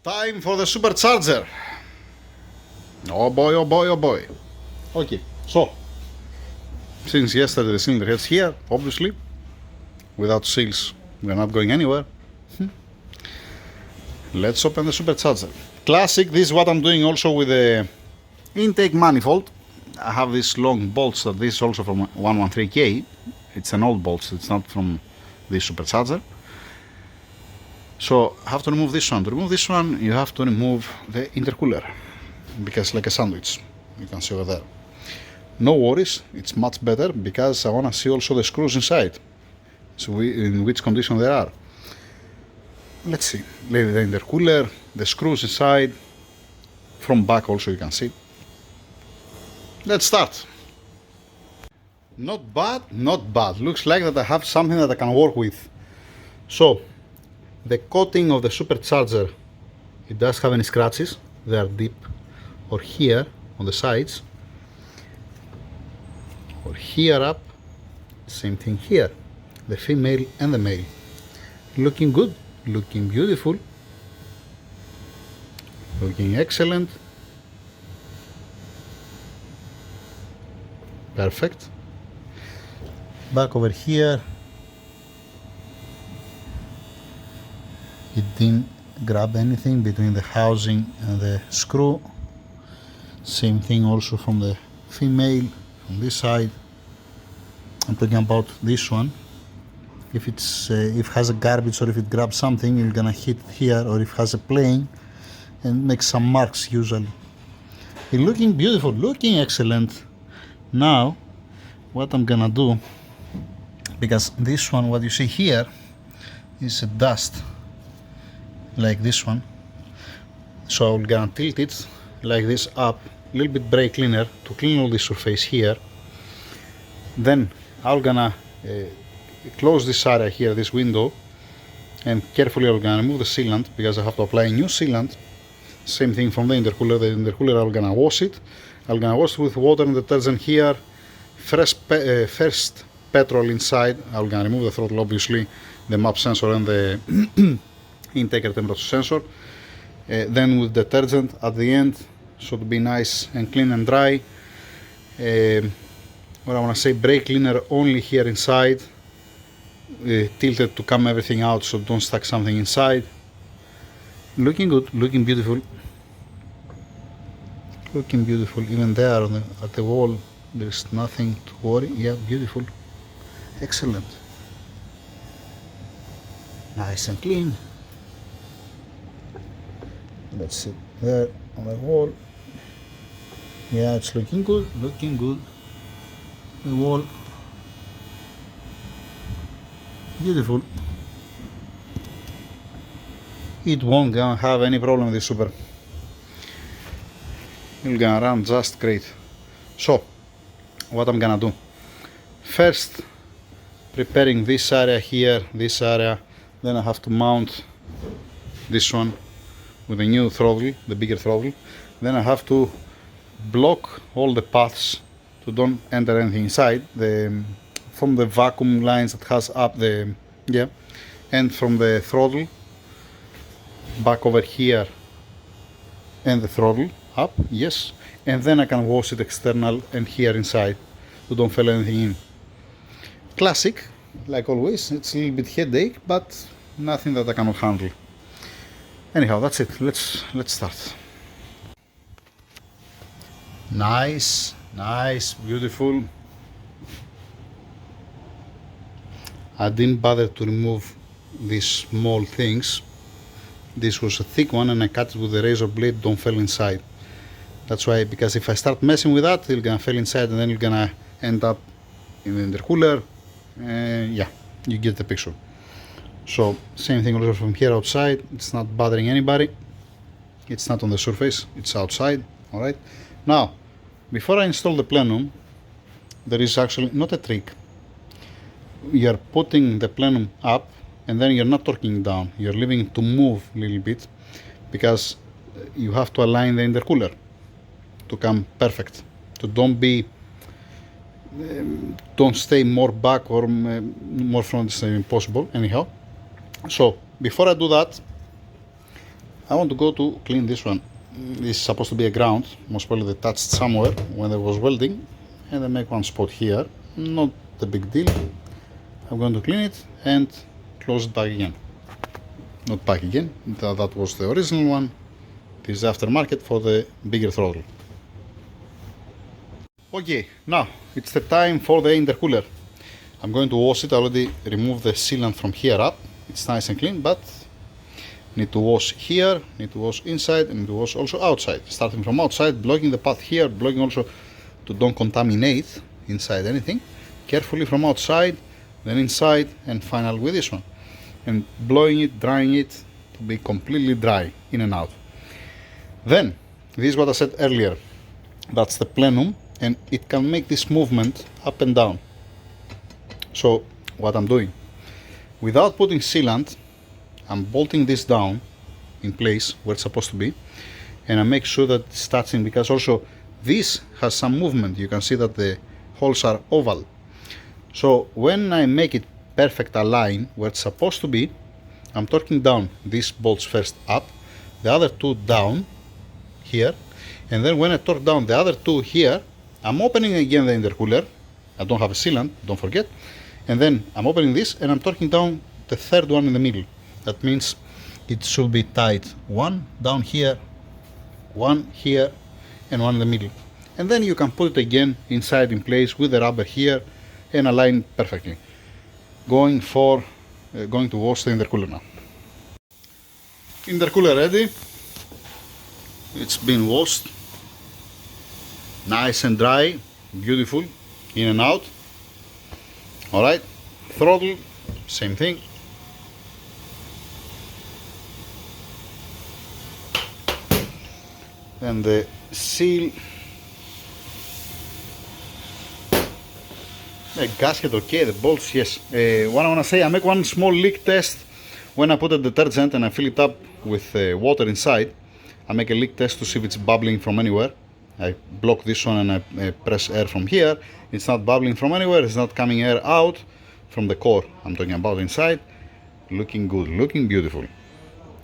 Time for the supercharger. Oh boy, oh boy, oh boy. Okay, so since yesterday the cylinder head's here, obviously, without seals we're not going anywhere. Let's open the supercharger. Classic, this is what I'm doing also with the intake manifold. I have these long bolts, that this is also from 113k. It's an old bolt, it's not from this supercharger. So I have to remove this one. To remove this one, you have to remove the intercooler, because like a sandwich, you can see over there. No worries, it's much better, because I want to see also the screws inside, so in which condition they are. Let's see, the intercooler, the screws inside, from back also you can see. Let's start. Not bad, not bad. Looks like that I have something that I can work with. So, the coating of the supercharger, it does have any scratches. They are deep, or here on the sides, or here up. Same thing here. The female and the male. Looking good, looking beautiful, looking excellent. Perfect. Back over here, it didn't grab anything between the housing and the screw. Same thing also from the female, from this side. I'm talking about this one. If it's if it has a garbage, or if it grabs something, you're gonna hit here, or if it has a plane and make some marks usually. It's looking beautiful, looking excellent. Now what I'm gonna do, because this one, what you see here is a dust like this one, so I'm gonna tilt it like this up, a little bit brake cleaner to clean all the surface here. Then I'm gonna close this area here, this window, and carefully I'm gonna remove the sealant, because I have to apply a new sealant. Same thing from the intercooler. The intercooler I'm gonna wash it. I'm gonna wash it with water and detergent here. First petrol inside. I'm gonna remove the throttle, obviously, the map sensor and the intake temperature sensor. Then with detergent at the end, so to be nice and clean and dry. What I want to say, brake cleaner only here inside, tilted to come everything out, so don't stack something inside. Looking good, looking beautiful, looking beautiful. Even there at the wall, there's nothing to worry. Yeah, beautiful, excellent, nice and clean. Let's see there on the wall. Yeah, it's looking good, looking good. The wall, beautiful. It won't gonna have any problem with this super. It's gonna run just great. So, what I'm gonna do? First, preparing this area here, this area. Then I have to mount this one with a new throttle, the bigger throttle. Then I have to block all the paths to don't enter anything inside, from the vacuum lines that has up the, and from the throttle back over here, and the throttle up, yes, and then I can wash it external and here inside, to don't fill anything in. Classic, like always. It's a little bit headache, but nothing that I cannot handle. Anyhow, that's it. Let's start. Nice, nice, beautiful. I didn't bother to remove these small things. This was a thick one, and I cut it with a razor blade, don't fall inside. That's why, because if I start messing with that, it's gonna fall inside, and then you're gonna end up in the intercooler. Yeah, you get the picture. So, same thing also from here outside. It's not bothering anybody. It's not on the surface, it's outside. Alright. Now, before I install the plenum, there is actually not a trick. You're putting the plenum up, and then you're not torquing down. You're leaving it to move a little bit, because you have to align the intercooler to come perfect. So don't stay more back or more front, is impossible. Anyhow, so before I do that, I want to go to clean this one. This is supposed to be a ground, most probably they touched somewhere when there was welding, and I make one spot here, not a big deal. I'm going to clean it and close it back again. Not back again, that was the original one. This is aftermarket for the bigger throttle. Okay, now it's the time for the intercooler. I'm going to wash it. I already removed the sealant from here up. It's nice and clean, but need to wash here, need to wash inside, and need to wash also outside. Starting from outside, blocking the path here, blocking also to don't contaminate inside anything. Carefully from outside, then inside, and final with this one. And blowing it, drying it to be completely dry, in and out. Then, this is what I said earlier. That's the plenum, and it can make this movement up and down. So, what I'm doing, without putting sealant, I'm bolting this down in place where it's supposed to be, and I make sure that it's touching, because also this has some movement. You can see that the holes are oval. So when I make it perfect align where it's supposed to be, I'm torquing down these bolts first up, the other two down here, and then when I torque down the other two here, I'm opening again the intercooler. I don't have a sealant, don't forget, and then I'm opening this and I'm torquing down the third one in the middle. That means it should be tight. One down here, one here, and one in the middle. And then you can put it again inside in place with the rubber here and align perfectly. Going to wash the intercooler now. Intercooler ready. It's been washed. Nice and dry, beautiful, in and out. Alright, throttle, same thing. And the seal, the gasket okay, the bolts yes. What I want to say, I make one small leak test when I put a detergent and I fill it up with water inside. I make a leak test to see if it's bubbling from anywhere. I block this one and I press air from here. It's not bubbling from anywhere, it's not coming air out from the core. I'm talking about inside. Looking good, looking beautiful.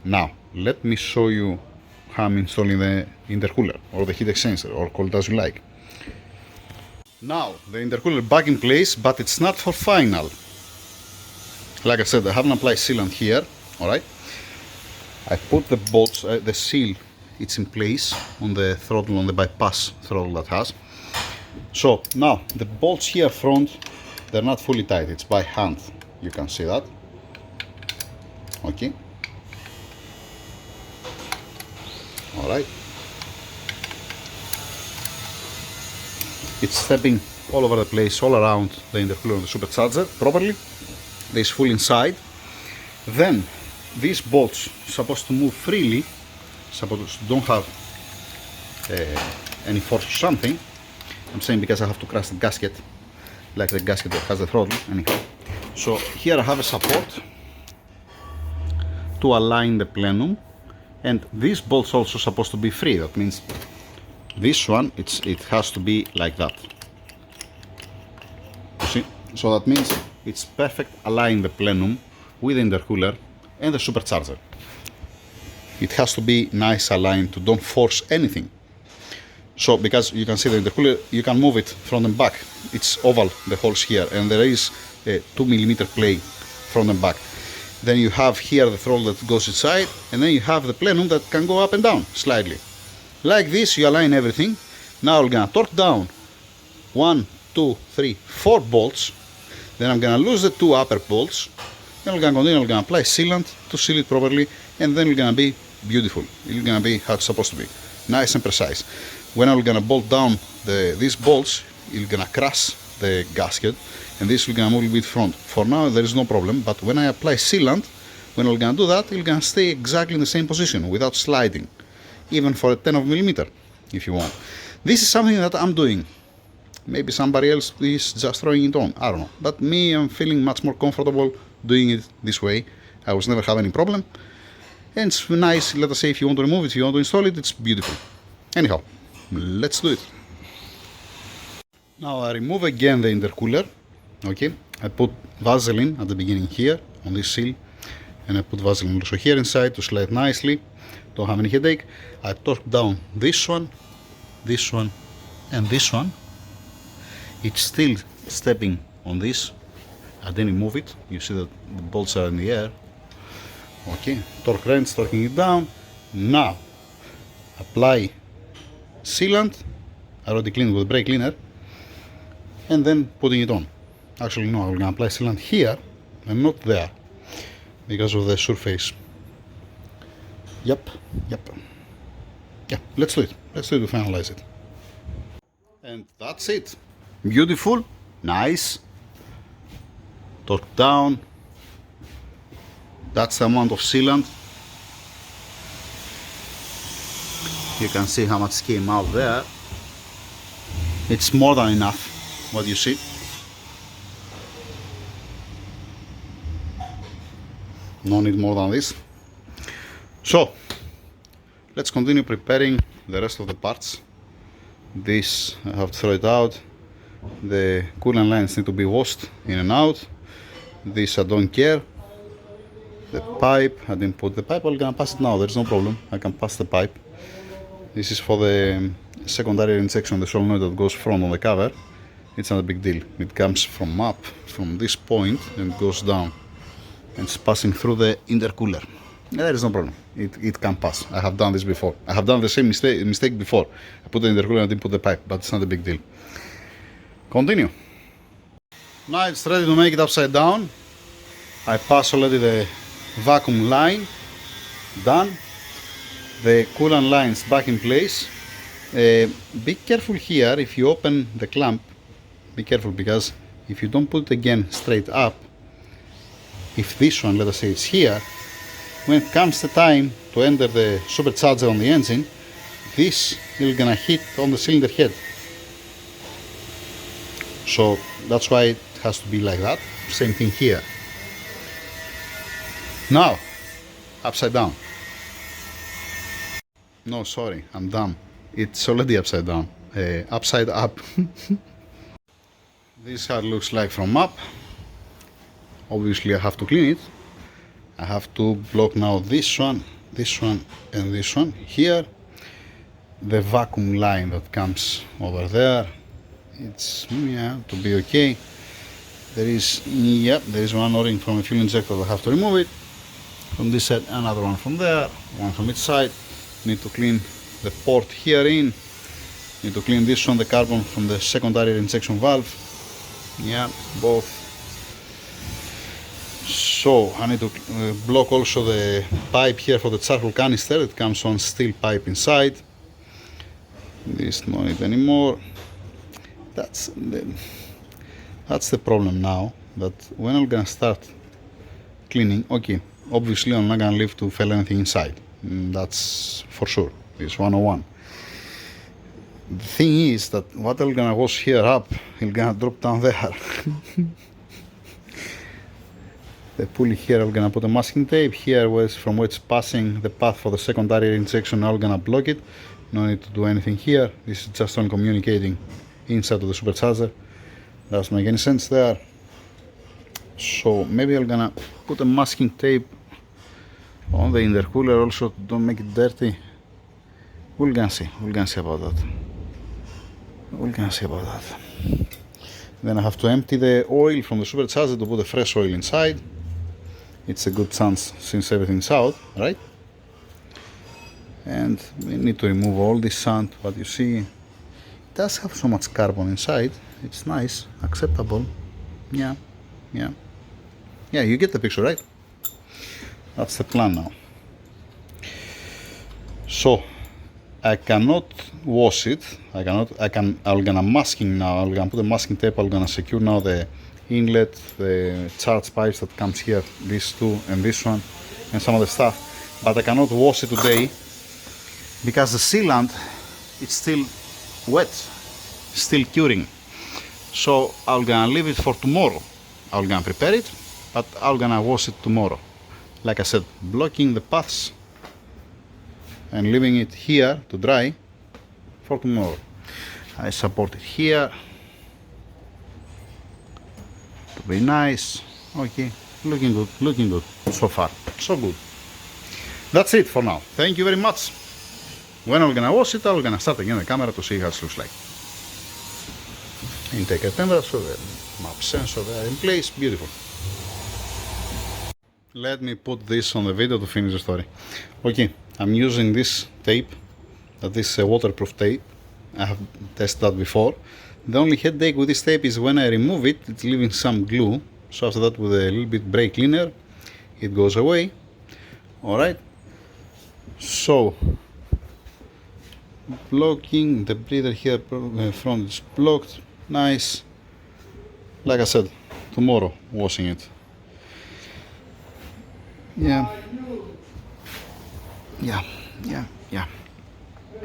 Now, let me show you how I'm installing the intercooler or the heat exchanger, or call it as you like. Now the intercooler back in place, but it's not for final. Like I said, I haven't applied sealant here. Alright, I put the bolts, the seal, it's in place on the throttle, on the bypass throttle that has. So now the bolts here front, they're not fully tight, it's by hand, you can see that. Okay, alright, it's stepping all over the place, all around the intercooler and the supercharger properly. This full inside. Then these bolts supposed to move freely, supposed to don't have any force or something. I'm saying because I have to crash the gasket, like the gasket that has the throttle. Anyhow, so here I have a support to align the plenum, and these bolts also supposed to be free. That means this one, it has to be like that. You see? So that means it's perfect align the plenum with the intercooler and the supercharger. It has to be nice aligned to don't force anything. So because you can see the intercooler, you can move it front and back. It's oval, the holes here, and there is a 2mm play front and back. Then you have here the throttle that goes inside, and then you have the plenum that can go up and down slightly. Like this, you align everything. Now I'm gonna torque down 1, 2, 3, 4 bolts. Then I'm gonna lose the 2 upper bolts. Then I'm gonna continue, I'm gonna apply sealant to seal it properly, and then it's gonna be beautiful. It's gonna be how it's supposed to be, nice and precise. When I'm gonna bolt down these bolts, it's gonna crash the gasket, and this will gonna move a little bit front. For now, there is no problem, but when I apply sealant, when I'm gonna do that, it's gonna stay exactly in the same position without sliding, even for a 10mm, if you want. This is something that I'm doing. Maybe somebody else is just throwing it on, I don't know. But me, I'm feeling much more comfortable doing it this way. I was never have any problem. And it's nice, let us say, if you want to remove it, if you want to install it, it's beautiful. Anyhow, let's do it. Now I remove again the intercooler. Okay, I put Vaseline at the beginning here on this seal, and I put Vaseline also here inside to slide nicely. don't have any headache. I torque down this one, and this one. It's still stepping on this. I didn't move it. You see that the bolts are in the air. Okay, torque wrench, torquing it down. Now, apply sealant. I already cleaned with brake cleaner. And then putting it on. Actually, no, I'm gonna apply sealant here and not there because of the surface. Yep. Yeah, let's do it. Let's do it to finalize it. And that's it. Beautiful, nice. Torque down. That's the amount of sealant. You can see how much came out there. It's more than enough, what you see. No need more than this. So, let's continue preparing the rest of the parts. This, I have to throw it out. The coolant lines need to be washed in and out. This I don't care. The pipe, I didn't put the pipe, I'm gonna pass it now, there's no problem. I can pass the pipe. This is for the secondary injection, the solenoid that goes front on the cover. It's not a big deal. It comes from up, from this point, and goes down. And it's passing through the intercooler. There is no problem. It can pass. I have done this before. I have done the same mistake before. I put the intercooler and didn't put the pipe, but it's not a big deal. Continue. Now it's ready to make it upside down. I passed already the vacuum line. Done. The coolant lines back in place. Be careful here if you open the clamp. Be careful because if you don't put it again straight up, if this one, let us say, it's here, when it comes the time to enter the supercharger on the engine, this is gonna hit on the cylinder head. So that's why it has to be like that. Same thing here. Now, upside down. No, sorry, I'm dumb. It's already upside down. Upside up. This is how it looks like from up. Obviously I have to clean it. I have to block now this one, and this one. Here, the vacuum line that comes over there. It's, yeah, to be okay. There is, yep, there is one O-ring from a fuel injector. I have to remove it. From this side, another one from there, one from each side. Need to clean the port here in. Need to clean this one, the carbon from the secondary injection valve. Yeah, both. So I need to block also the pipe here for the charcoal canister. It comes on steel pipe inside. This no need anymore. That's the problem now. That when I'm gonna start cleaning, okay, obviously I'm not gonna leave to fill anything inside. That's for sure. It's 101. The thing is that what I'm gonna wash here up, it's gonna drop down there. The pulley here, I'm gonna put a masking tape. Here was from where it's passing the path for the secondary injection, I'm gonna block it. No need to do anything here. This is just on communicating inside of the supercharger. Doesn't make any sense there. So maybe I'm gonna put a masking tape on the intercooler also to don't make it dirty. We're gonna see about that. Then I have to empty the oil from the supercharger to put the fresh oil inside. It's a good chance since everything's out, right? And we need to remove all this sand. What you see, it does have so much carbon inside. It's nice, acceptable. Yeah, you get the picture, right? That's the plan now. So I cannot wash it. I'm gonna masking now. I'm gonna put a masking tape. I'm gonna secure now the inlet, the charge pipes that comes here, these two and this one, and some other stuff. But I cannot wash it today because the sealant it's still wet, still curing. So I'm gonna leave it for tomorrow. I'm gonna prepare it, but I'm gonna wash it tomorrow. Like I said, blocking the paths and leaving it here to dry for tomorrow. I support it here to be nice. Okay, looking good so far, so good. That's it for now. Thank you very much. When I'm gonna wash it, I'm gonna start again the camera to see how it looks like. Intake temperature, the map sensor there in place, beautiful. Let me put this on the video to finish the story. Okay, I'm using this tape, this waterproof tape. I have tested that before. The only headache with this tape is when I remove it, it's leaving some glue. So after that, with a little bit brake cleaner, it goes away. Alright, so blocking the breather here front is blocked. Nice. Like I said, tomorrow washing it. Yeah.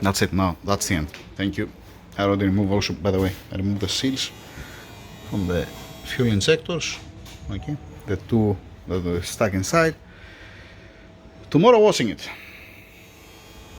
That's it now. That's the end. Thank you. I already removed also, by the way, I removed the seals from the fuel injectors. Okay, the two that are stuck inside. Tomorrow washing it.